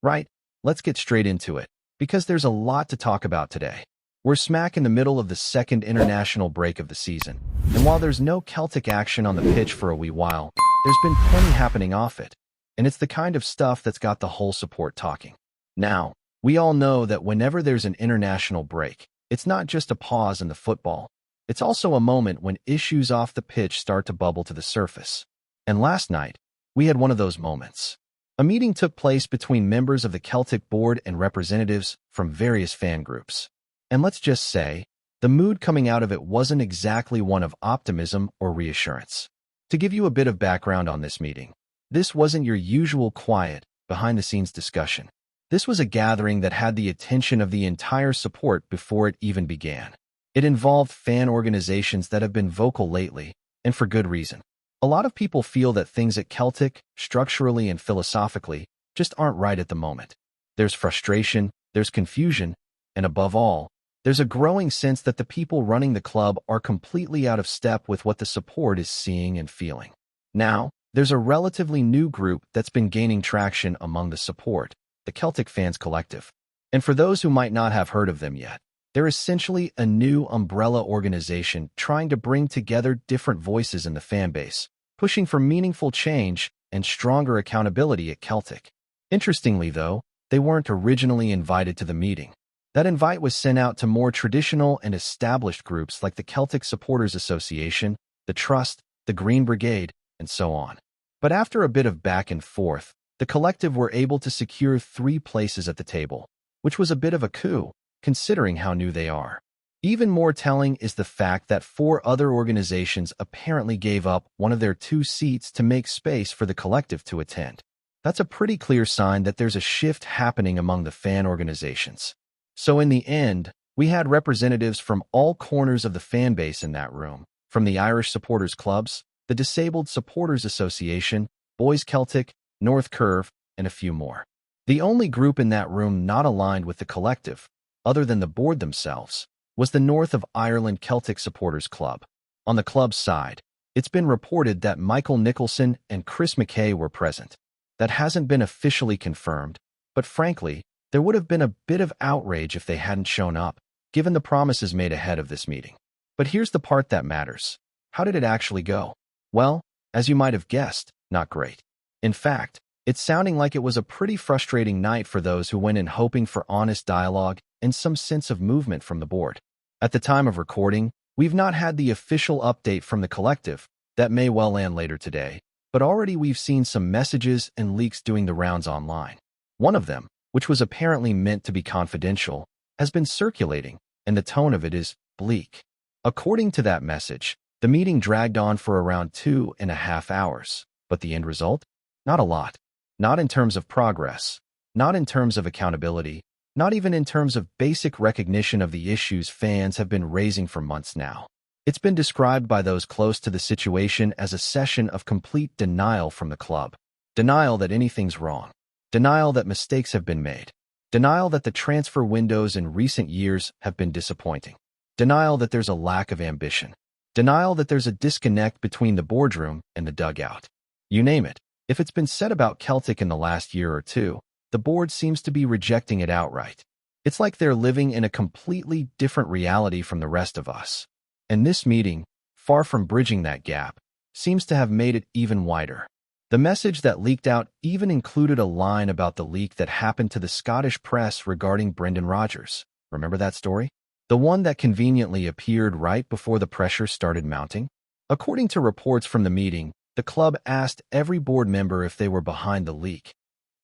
Right, let's get straight into it, because there's a lot to talk about today. We're smack in the middle of the second international break of the season, and while there's no Celtic action on the pitch for a wee while, there's been plenty happening off it, and it's the kind of stuff that's got the whole support talking. Now, we all know that whenever there's an international break, it's not just a pause in the football. It's also a moment when issues off the pitch start to bubble to the surface. And last night, we had one of those moments. A meeting took place between members of the Celtic board and representatives from various fan groups. And let's just say, the mood coming out of it wasn't exactly one of optimism or reassurance. To give you a bit of background on this meeting, this wasn't your usual quiet, behind-the-scenes discussion. This was a gathering that had the attention of the entire support before it even began. It involved fan organizations that have been vocal lately, and for good reason. A lot of people feel that things at Celtic, structurally and philosophically, just aren't right at the moment. There's frustration, there's confusion, and above all, there's a growing sense that the people running the club are completely out of step with what the support is seeing and feeling. Now, there's a relatively new group that's been gaining traction among the support, the Celtic Fans Collective. And for those who might not have heard of them yet, they're essentially a new umbrella organization trying to bring together different voices in the fan base, pushing for meaningful change and stronger accountability at Celtic. Interestingly, though, they weren't originally invited to the meeting. That invite was sent out to more traditional and established groups like the Celtic Supporters Association, the Trust, the Green Brigade, and so on. But after a bit of back and forth, the collective were able to secure 3 places at the table, which was a bit of a coup, considering how new they are. Even more telling is the fact that 4 other organizations apparently gave up one of their 2 seats to make space for the collective to attend. That's a pretty clear sign that there's a shift happening among the fan organizations. So in the end, we had representatives from all corners of the fan base in that room, from the Irish supporters clubs, the Disabled Supporters Association, Boys Celtic, North Curve, and a few more. The only group in that room not aligned with the collective, other than the board themselves, was the North of Ireland Celtic Supporters Club. On the club's side, it's been reported that Michael Nicholson and Chris McKay were present. That hasn't been officially confirmed, but frankly, there would have been a bit of outrage if they hadn't shown up, given the promises made ahead of this meeting. But here's the part that matters. How did it actually go? Well, as you might have guessed, not great. In fact, it's sounding like it was a pretty frustrating night for those who went in hoping for honest dialogue and some sense of movement from the board. At the time of recording, we've not had the official update from the collective. That may well land later today, but already we've seen some messages and leaks doing the rounds online. One of them, which was apparently meant to be confidential, has been circulating, and the tone of it is bleak. According to that message, the meeting dragged on for around 2.5 hours, but the end result? Not a lot. Not in terms of progress, not in terms of accountability, not even in terms of basic recognition of the issues fans have been raising for months now. It's been described by those close to the situation as a session of complete denial from the club. Denial that anything's wrong. Denial that mistakes have been made. Denial that the transfer windows in recent years have been disappointing. Denial that there's a lack of ambition. Denial that there's a disconnect between the boardroom and the dugout. You name it. If it's been said about Celtic in the last year or two, the board seems to be rejecting it outright. It's like they're living in a completely different reality from the rest of us. And this meeting, far from bridging that gap, seems to have made it even wider. The message that leaked out even included a line about the leak that happened to the Scottish press regarding Brendan Rodgers. Remember that story? The one that conveniently appeared right before the pressure started mounting? According to reports from the meeting, the club asked every board member if they were behind the leak.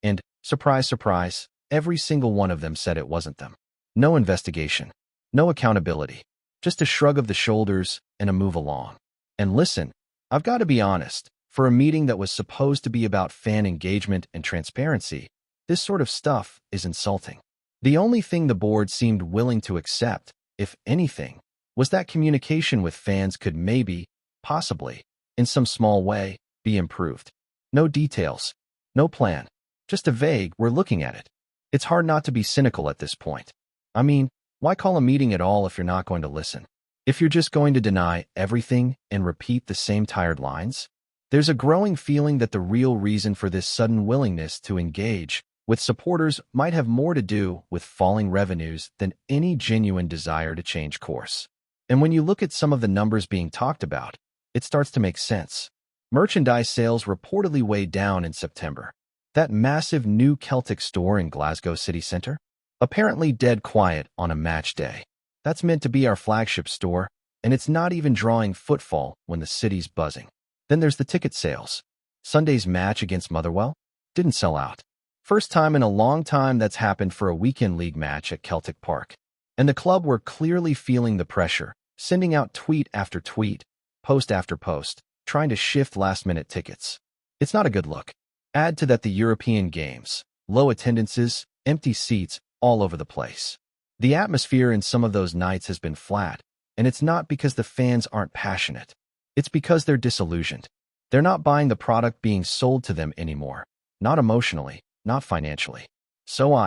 And, surprise, surprise, every single one of them said it wasn't them. No investigation. No accountability. Just a shrug of the shoulders and a move along. And listen, I've got to be honest, for a meeting that was supposed to be about fan engagement and transparency, this sort of stuff is insulting. The only thing the board seemed willing to accept, if anything, was that communication with fans could maybe, possibly, in some small way, be improved. No details, no plan, just a vague, we're looking at it. It's hard not to be cynical at this point. I mean, why call a meeting at all if you're not going to listen? If you're just going to deny everything and repeat the same tired lines? There's a growing feeling that the real reason for this sudden willingness to engage with supporters might have more to do with falling revenues than any genuine desire to change course. And when you look at some of the numbers being talked about, it starts to make sense. Merchandise sales reportedly way down in September. That massive new Celtic store in Glasgow city centre? Apparently dead quiet on a match day. That's meant to be our flagship store, and it's not even drawing footfall when the city's buzzing. Then there's the ticket sales. Sunday's match against Motherwell didn't sell out. First time in a long time that's happened for a weekend league match at Celtic Park. And the club were clearly feeling the pressure, sending out tweet after tweet, post after post, trying to shift last-minute tickets. It's not a good look. Add to that the European games, low attendances, empty seats all over the place. The atmosphere in some of those nights has been flat, and it's not because the fans aren't passionate. It's because they're disillusioned. They're not buying the product being sold to them anymore, not emotionally, not financially. So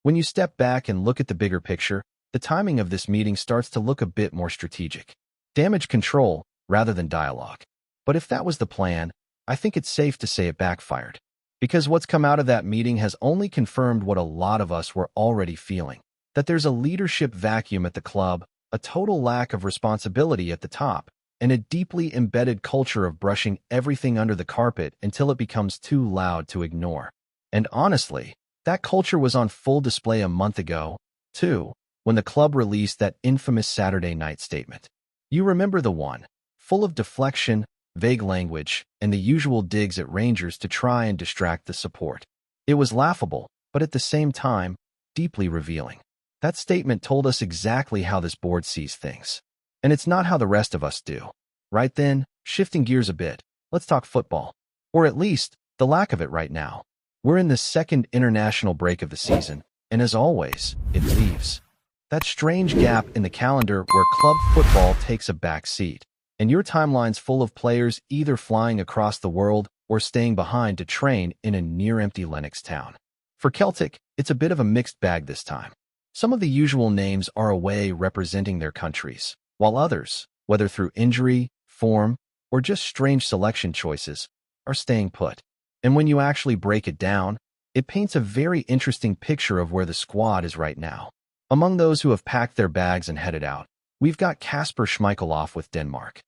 when you step back and look at the bigger picture, the timing of this meeting starts to look a bit more strategic. Damage control rather than dialogue. But if that was the plan, I think it's safe to say it backfired. Because what's come out of that meeting has only confirmed what a lot of us were already feeling. That there's a leadership vacuum at the club, a total lack of responsibility at the top, and a deeply embedded culture of brushing everything under the carpet until it becomes too loud to ignore. And honestly, that culture was on full display a month ago, too, when the club released that infamous Saturday night statement. You remember the one, full of deflection, vague language, and the usual digs at Rangers to try and distract the support. It was laughable, but at the same time, deeply revealing. That statement told us exactly how this board sees things. And it's not how the rest of us do. Right then, shifting gears a bit, let's talk football. Or at least, the lack of it right now. We're in the second international break of the season, and as always, it leaves that strange gap in the calendar where club football takes a back seat, and your timeline's full of players either flying across the world or staying behind to train in a near-empty Lennox town. For Celtic, it's a bit of a mixed bag this time. Some of the usual names are away representing their countries, while others, whether through injury, form, or just strange selection choices, are staying put. And when you actually break it down, it paints a very interesting picture of where the squad is right now. Among those who have packed their bags and headed out, we've got Kasper Schmeichel off with Denmark.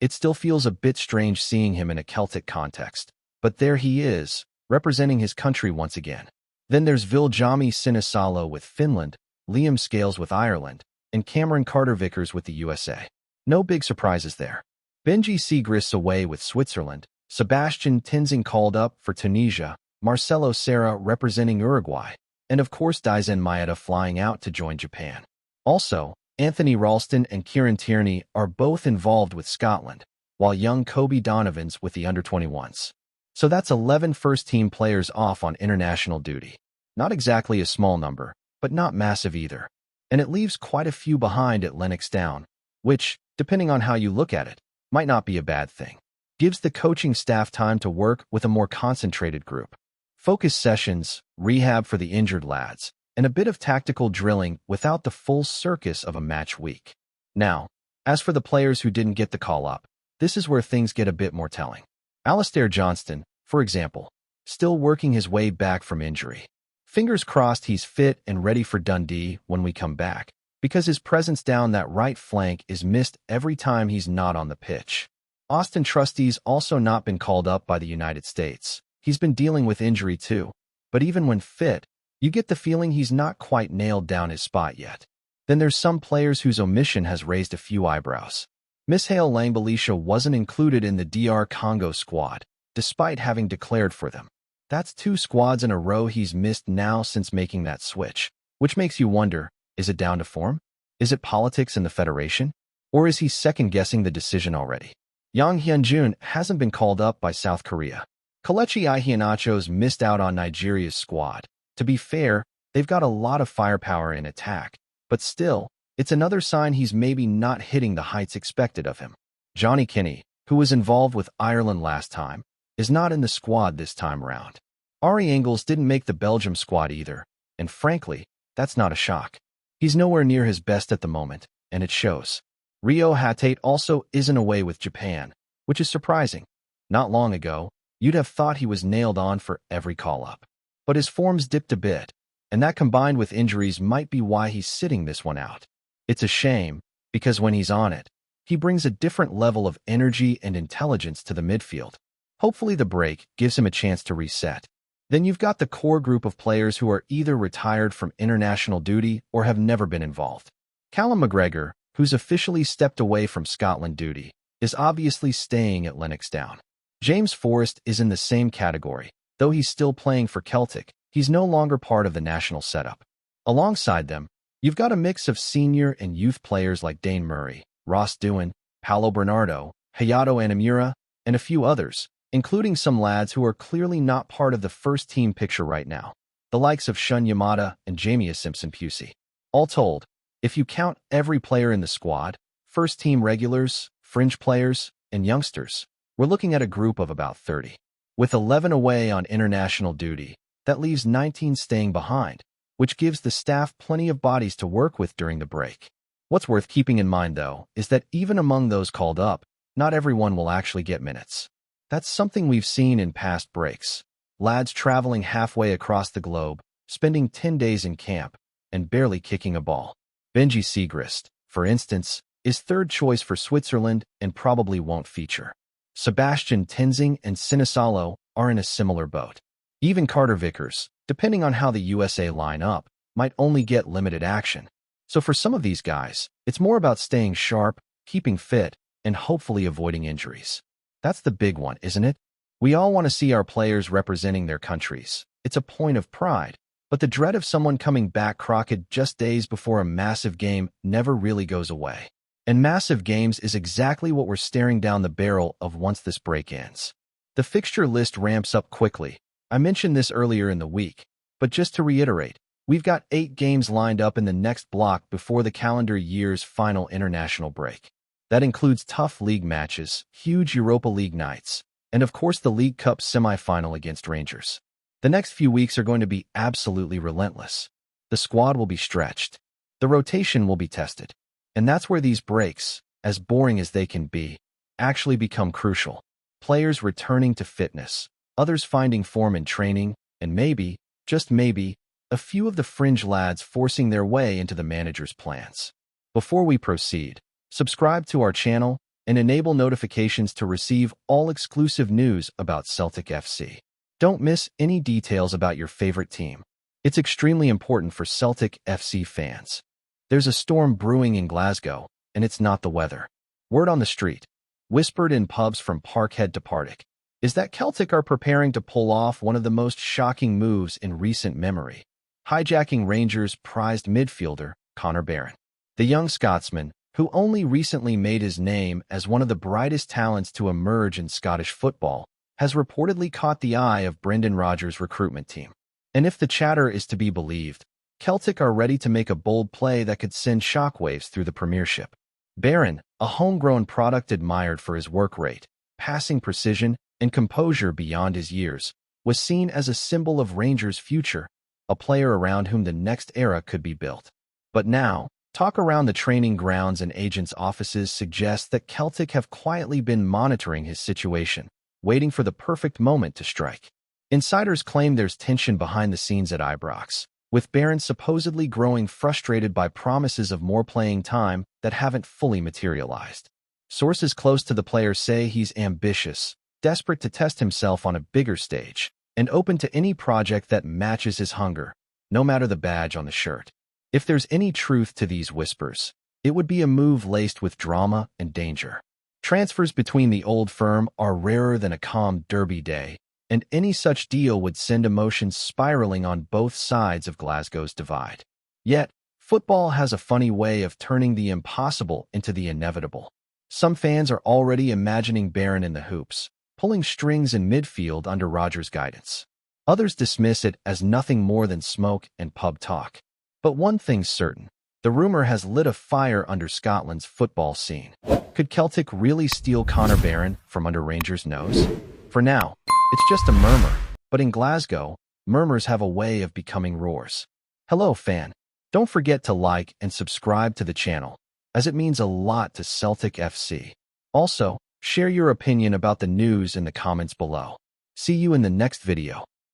It still feels a bit strange seeing him in a Celtic context, but there he is, representing his country once again. Then there's Viljami Sinisalo with Finland, Liam Scales with Ireland, and Cameron Carter-Vickers with the USA. No big surprises there. Benji Siegrist away with Switzerland, Sebastian Tenzing called up for Tunisia, Marcelo Serra representing Uruguay, and of course Daisen Maeda flying out to join Japan. Also, Anthony Ralston and Kieran Tierney are both involved with Scotland, while young Kobe Donovan's with the under-21s. So that's 11 first-team players off on international duty. Not exactly a small number, but not massive either. And it leaves quite a few behind at Lennox Town, which, depending on how you look at it, might not be a bad thing. Gives the coaching staff time to work with a more concentrated group. Focus sessions, rehab for the injured lads, and a bit of tactical drilling without the full circus of a match week. Now, as for the players who didn't get the call-up, this is where things get a bit more telling. Alistair Johnston, for example, still working his way back from injury. Fingers crossed he's fit and ready for Dundee when we come back, because his presence down that right flank is missed every time he's not on the pitch. Austin Trusty's also not been called up by the United States. He's been dealing with injury too, but even when fit, you get the feeling he's not quite nailed down his spot yet. Then there's some players whose omission has raised a few eyebrows. Mishael Langbelisha wasn't included in the DR Congo squad, despite having declared for them. That's 2 squads in a row he's missed now since making that switch, which makes you wonder, is it down to form? Is it politics in the federation? Or is he second-guessing the decision already? Yang Hyunjun hasn't been called up by South Korea. Kelechi Iheanacho's missed out on Nigeria's squad. To be fair, they've got a lot of firepower in attack, but still, it's another sign he's maybe not hitting the heights expected of him. Johnny Kinney, who was involved with Ireland last time, is not in the squad this time around. Ari Engels didn't make the Belgium squad either, and frankly, that's not a shock. He's nowhere near his best at the moment, and it shows. Rio Hatate also isn't away with Japan, which is surprising. Not long ago, you'd have thought he was nailed on for every call-up. but his form's dipped a bit, and that combined with injuries might be why he's sitting this one out. It's a shame, because when he's on it, he brings a different level of energy and intelligence to the midfield. Hopefully the break gives him a chance to reset. Then you've got the core group of players who are either retired from international duty or have never been involved. Callum McGregor, who's officially stepped away from Scotland duty, is obviously staying at Lennoxtown. James Forrest is in the same category. Though he's still playing for Celtic, he's no longer part of the national setup. Alongside them, you've got a mix of senior and youth players like Dane Murray, Ross Doohan, Paulo Bernardo, Hayato Anamura, and a few others, including some lads who are clearly not part of the first-team picture right now, the likes of Shun Yamada and Jamie Simpson-Pusey. All told, if you count every player in the squad, first-team regulars, fringe players, and youngsters, we're looking at a group of about 30. With 11 away on international duty, that leaves 19 staying behind, which gives the staff plenty of bodies to work with during the break. What's worth keeping in mind, though, is that even among those called up, not everyone will actually get minutes. That's something we've seen in past breaks. Lads traveling halfway across the globe, spending 10 days in camp, and barely kicking a ball. Benji Siegrist, for instance, is third choice for Switzerland and probably won't feature. Sebastian Tenzing and Sinisalo are in a similar boat. Even Carter Vickers, depending on how the USA line up, might only get limited action. So for some of these guys, it's more about staying sharp, keeping fit, and hopefully avoiding injuries. That's the big one, isn't it? We all want to see our players representing their countries. It's a point of pride. But the dread of someone coming back crocked just days before a massive game never really goes away. And massive games is exactly what we're staring down the barrel of once this break ends. The fixture list ramps up quickly. I mentioned this earlier in the week, but just to reiterate, we've got 8 games lined up in the next block before the calendar year's final international break. That includes tough league matches, huge Europa League nights, and of course the League Cup semi-final against Rangers. The next few weeks are going to be absolutely relentless. The squad will be stretched. The rotation will be tested. And that's where these breaks, as boring as they can be, actually become crucial. Players returning to fitness, others finding form in training, and maybe, just maybe, a few of the fringe lads forcing their way into the manager's plans. Before we proceed, subscribe to our channel and enable notifications to receive all exclusive news about Celtic FC. Don't miss any details about your favorite team. It's extremely important for Celtic FC fans. There's a storm brewing in Glasgow, and it's not the weather. Word on the street, whispered in pubs from Parkhead to Partick, is that Celtic are preparing to pull off one of the most shocking moves in recent memory, hijacking Rangers' prized midfielder, Connor Barron. The young Scotsman, who only recently made his name as one of the brightest talents to emerge in Scottish football, has reportedly caught the eye of Brendan Rodgers' recruitment team. And if the chatter is to be believed, Celtic are ready to make a bold play that could send shockwaves through the Premiership. Barron, a homegrown product admired for his work rate, passing precision, and composure beyond his years, was seen as a symbol of Rangers' future, a player around whom the next era could be built. But now, talk around the training grounds and agents' offices suggests that Celtic have quietly been monitoring his situation, waiting for the perfect moment to strike. Insiders claim there's tension behind the scenes at Ibrox, with Barron supposedly growing frustrated by promises of more playing time that haven't fully materialized. Sources close to the player say he's ambitious, desperate to test himself on a bigger stage, and open to any project that matches his hunger, no matter the badge on the shirt. If there's any truth to these whispers, it would be a move laced with drama and danger. Transfers between the old firm are rarer than a calm derby day, and any such deal would send emotions spiraling on both sides of Glasgow's divide. Yet, football has a funny way of turning the impossible into the inevitable. Some fans are already imagining Barron in the hoops, pulling strings in midfield under Rodgers' guidance. Others dismiss it as nothing more than smoke and pub talk. But one thing's certain, the rumor has lit a fire under Scotland's football scene. Could Celtic really steal Connor Barron from under Rangers' nose? For now, it's just a murmur, but in Glasgow, murmurs have a way of becoming roars. Hello, fan. Don't forget to like and subscribe to the channel, as it means a lot to Celtic FC. Also, share your opinion about the news in the comments below. See you in the next video.